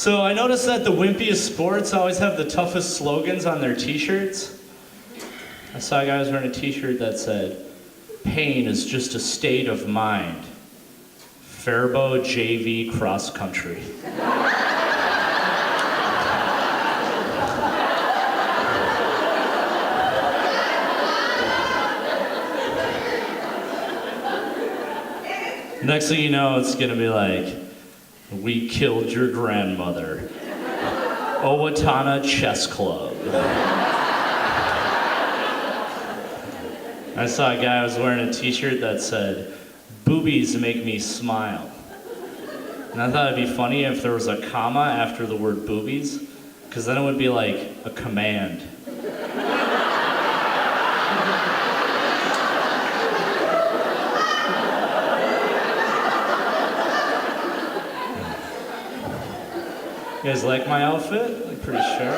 So I noticed that the wimpiest sports always have the toughest slogans on their t-shirts. I saw a guy was wearing a t-shirt that said, "Pain is just a state of mind. Fairbault JV cross country." Next thing you know, it's gonna be like, "We killed your grandmother. Owatonna Chess Club." I saw a guy who was wearing a t-shirt that said, "Boobies make me smile." And I thought it'd be funny if there was a comma after the word boobies, because then it would be like a command. You guys like my outfit? I'm pretty sure.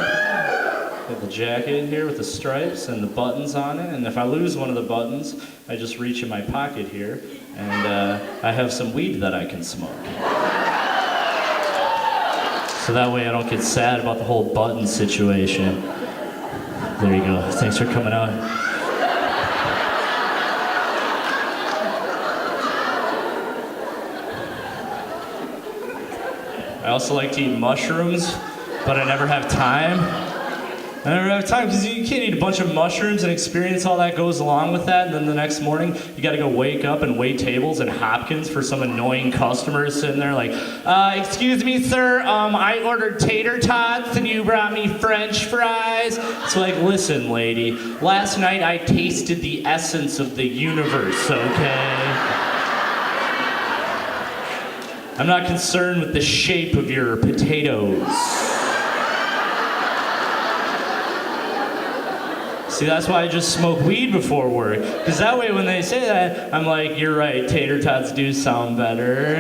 Got the jacket here with the stripes and the buttons on it, and if I lose one of the buttons, I just reach in my pocket here, and I have some weed that I can smoke. So that way I don't get sad about the whole button situation. There you go. Thanks for coming out. I also like to eat mushrooms, but I never have time. I never have time because you can't eat a bunch of mushrooms and experience all that goes along with that, and then the next morning you gotta go wake up and wait tables in Hopkins for some annoying customer sitting there like, "Excuse me, sir, I ordered tater tots and you brought me French fries." It's like, listen, lady, last night I tasted the essence of the universe, okay? I'm not concerned with the shape of your potatoes. See, that's why I just smoke weed before work. Because that way when they say that, I'm like, you're right, tater tots do sound better.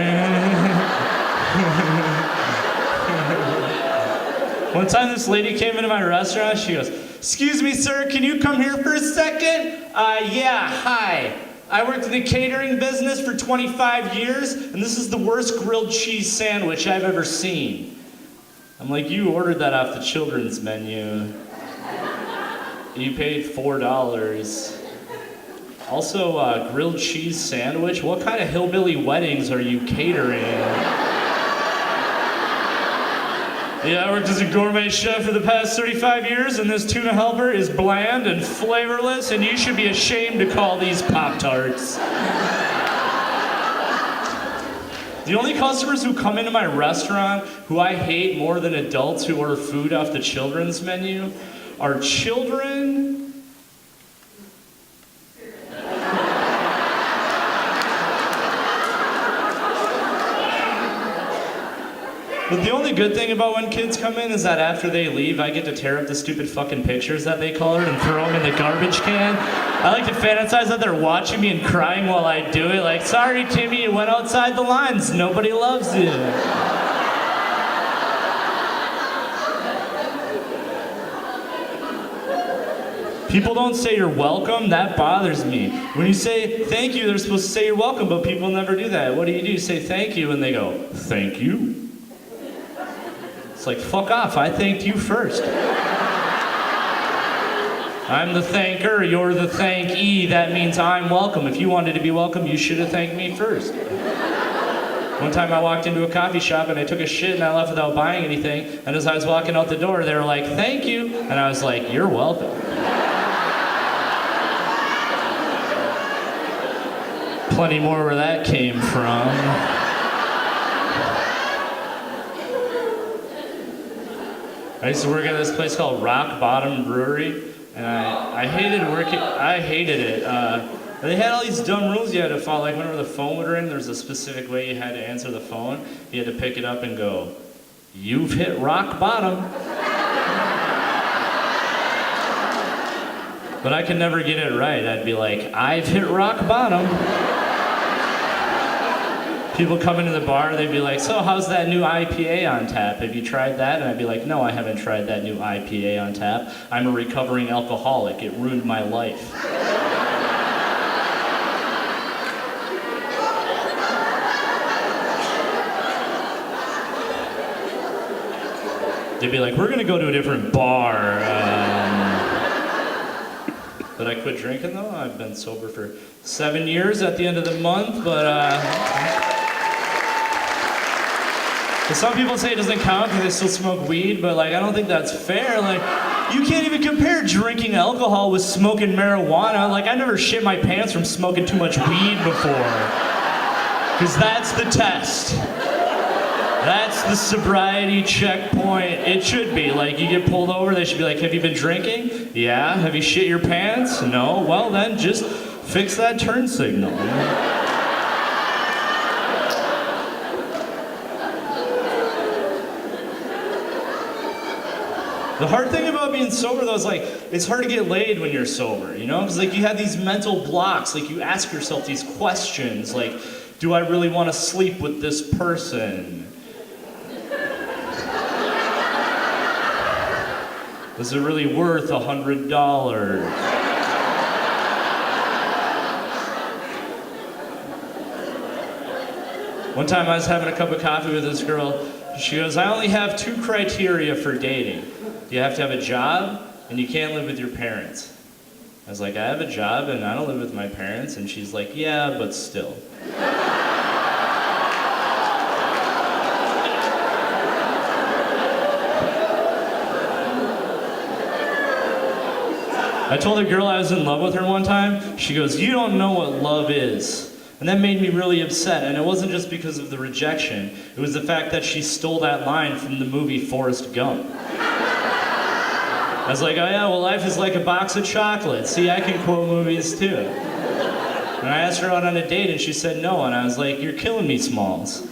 One time this lady came into my restaurant, she goes, "Excuse me, sir, can you come here for a second?" Yeah, hi. I worked in the catering business for 25 years, and this is the worst grilled cheese sandwich I've ever seen. I'm like, you ordered that off the children's menu. You paid $4. Also, grilled cheese sandwich? What kind of hillbilly weddings are you catering? Yeah, I worked as a gourmet chef for the past 35 years, and this tuna helper is bland and flavorless, and you should be ashamed to call these Pop-Tarts. The only customers who come into my restaurant who I hate more than adults who order food off the children's menu are children. But the only good thing about when kids come in is that after they leave, I get to tear up the stupid fucking pictures that they colored and throw them in the garbage can. I like to fantasize that they're watching me and crying while I do it. Like, sorry, Timmy, you went outside the lines. Nobody loves you. People don't say you're welcome. That bothers me. When you say thank you, they're supposed to say you're welcome, but people never do that. What do? You say thank you, and they go, thank you. It's like, fuck off, I thanked you first. I'm the thanker, you're the thankee. That means I'm welcome. If you wanted to be welcome, you should have thanked me first. One time I walked into a coffee shop and I took a shit and I left without buying anything. And as I was walking out the door, they were like, thank you. And I was like, you're welcome. Plenty more where that came from. I used to work at this place called Rock Bottom Brewery, and I hated working. I hated it. They had all these dumb rules you had to follow. Like whenever the phone would ring, there was a specific way you had to answer the phone. You had to pick it up and go, "You've hit rock bottom." But I could never get it right. I'd be like, "I've hit rock bottom." People come into the bar, they'd be like, "So how's that new IPA on tap? Have you tried that?" And I'd be like, "No, I haven't tried that new IPA on tap. I'm a recovering alcoholic. It ruined my life." They'd be like, we're gonna go to a different bar. But I quit drinking though. I've been sober for 7 years at the end of the month, but some people say it doesn't count because they still smoke weed, but like I don't think that's fair. Like you can't even compare drinking alcohol with smoking marijuana. Like I never shit my pants from smoking too much weed before. Because that's the test. That's the sobriety checkpoint. It should be. Like, you get pulled over, they should be like, have you been drinking? Yeah. Have you shit your pants? No. Well, then just fix that turn signal. The hard thing about being sober, though, is like, it's hard to get laid when you're sober, you know? Because, like, you have these mental blocks. Like, you ask yourself these questions, like, do I really want to sleep with this person? Is it really worth $100? One time I was having a cup of coffee with this girl. She goes, I only have 2 criteria for dating. You have to have a job, and you can't live with your parents. I was like, I have a job, and I don't live with my parents. And she's like, yeah, but still. I told a girl I was in love with her one time. She goes, you don't know what love is. And that made me really upset. And it wasn't just because of the rejection. It was the fact that she stole that line from the movie Forrest Gump. I was like, oh yeah, well life is like a box of chocolates. See, I can quote movies too. And I asked her out on a date and she said no. And I was like, you're killing me, Smalls.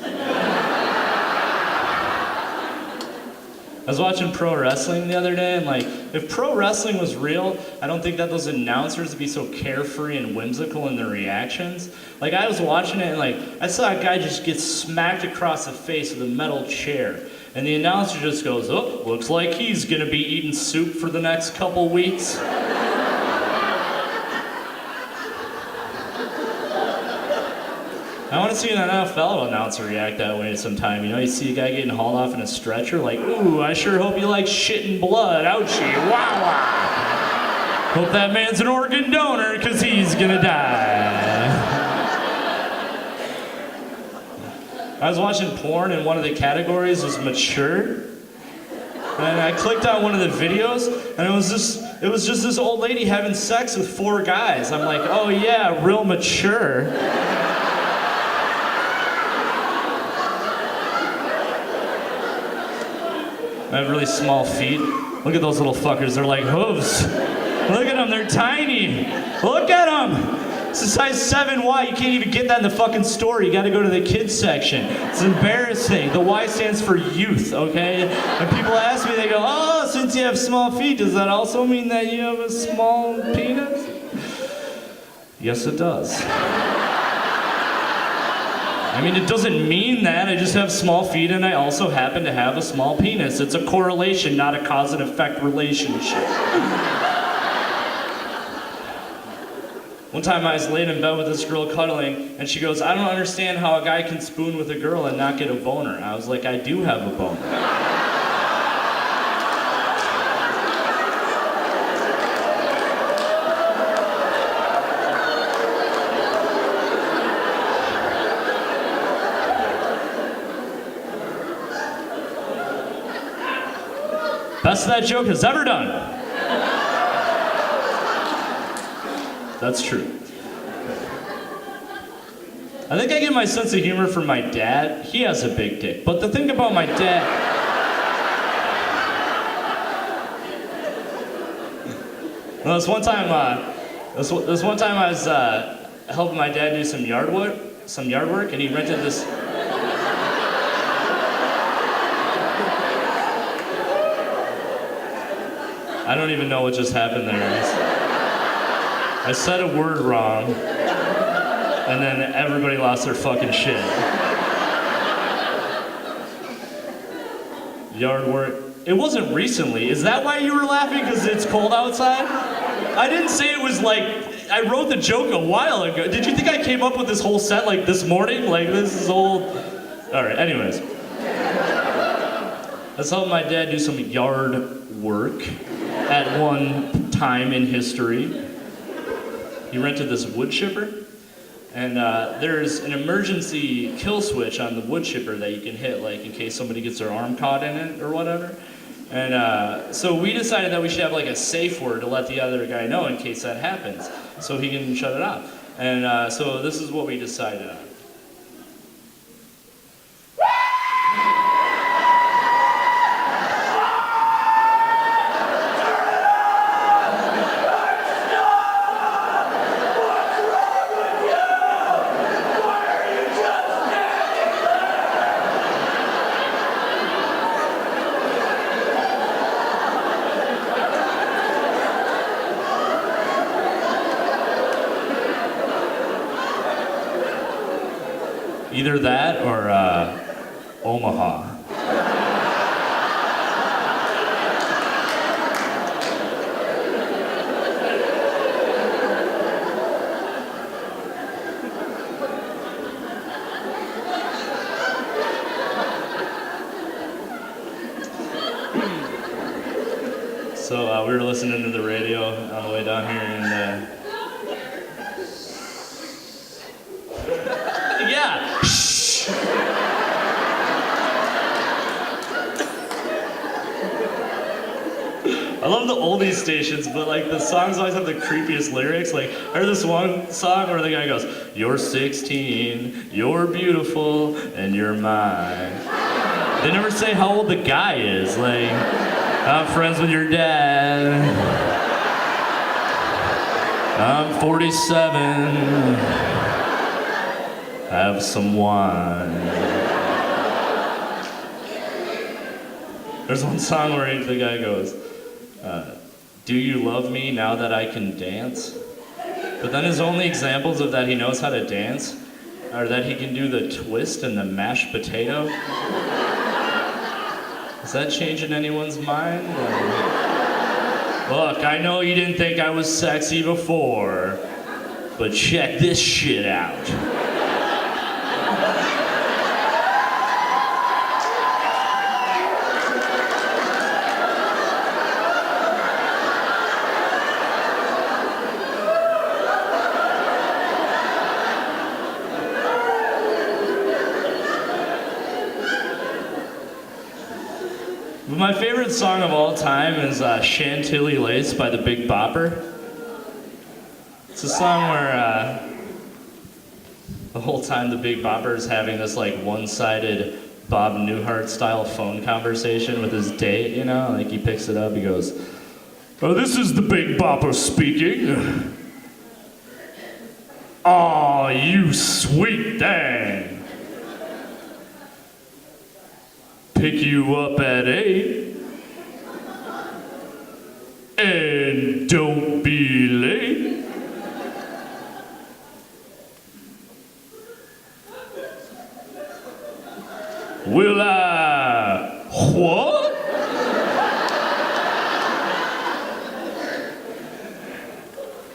I was watching pro wrestling the other day, and like, if pro wrestling was real, I don't think that those announcers would be so carefree and whimsical in their reactions. Like, I was watching it, and like, I saw a guy just get smacked across the face with a metal chair, and the announcer just goes, oh, looks like he's gonna be eating soup for the next couple weeks. I want to see an NFL announcer react that way sometime. You know, you see a guy getting hauled off in a stretcher, like, ooh, I sure hope you like shitting blood. Ouchie, wow, wow. Hope that man's an organ donor, because he's gonna die. I was watching porn, and one of the categories was mature. And I clicked on one of the videos, and it was just this old lady having sex with 4 guys. I'm like, oh yeah, real mature. I have really small feet. Look at those little fuckers. They're like hooves. Look at them. They're tiny. Look at them. It's a size 7Y. You can't even get that in the fucking store. You got to go to the kids section. It's embarrassing. The Y stands for youth, okay? And people ask me, they go, oh, since you have small feet, does that also mean that you have a small penis? Yes, it does. I mean, it doesn't mean that. I just have small feet and I also happen to have a small penis. It's a correlation, not a cause and effect relationship. One time I was laying in bed with this girl cuddling, and she goes, I don't understand how a guy can spoon with a girl and not get a boner. I was like, I do have a boner. Best that joke has ever done. That's true. I think I get my sense of humor from my dad. He has a big dick. But the thing about my dad... Well, this one time I was helping my dad do some yard work, and he rented this... I don't even know what just happened there. I said a word wrong, and then everybody lost their fucking shit. Yard work. It wasn't recently. Is that why you were laughing? Because it's cold outside? I didn't say it was like, I wrote the joke a while ago. Did you think I came up with this whole set like this morning? Like this is old. All right, anyways. I saw my dad do some yard work at one time in history. He rented this wood chipper, and there's an emergency kill switch on the wood chipper that you can hit, like in case somebody gets their arm caught in it or whatever. And so we decided that we should have like a safe word to let the other guy know in case that happens, so he can shut it off. And so this is what we decided on. Either that or Omaha. So we were listening to the radio on the way down here, and yeah. Shh. I love the oldies stations, but like the songs always have the creepiest lyrics. Like I heard this one song where the guy goes, "You're 16, you're beautiful, and you're mine." They never say how old the guy is. Like, I'm friends with your dad. I'm 47. Have some wine. There's one song where the guy goes, "Do you love me now that I can dance?" But then his only examples of that he knows how to dance are that he can do the twist and the mashed potato. Is that changing anyone's mind? Look, I know you didn't think I was sexy before, but check this shit out. My favorite song of all time is Chantilly Lace by the Big Bopper. It's a song where the whole time the Big Bopper is having this like one-sided Bob Newhart style phone conversation with his date, you know? Like he picks it up, he goes, "Oh, this is the Big Bopper speaking. Aw, you sweet thing. Pick you up at 8 and don't be late." Will I what?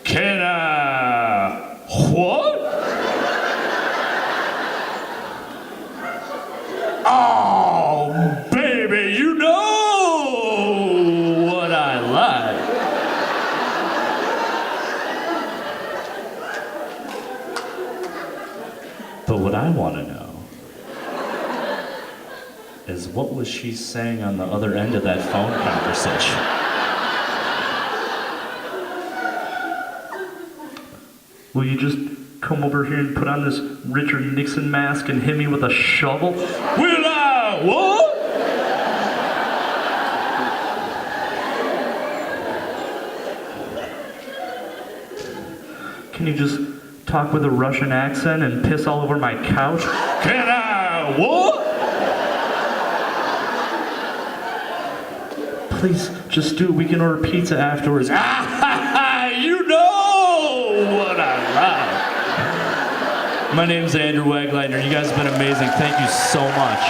Can I what? Oh, baby, you know what I like. But what I want to know is what was she saying on the other end of that phone conversation? Will you just come over here and put on this Richard Nixon mask and hit me with a shovel? Will I what? Can you just talk with a Russian accent and piss all over my couch? Can I what? Please, just do it. We can order pizza afterwards. You know what I like. My name's Andrew Wegleitner. You guys have been amazing. Thank you so much.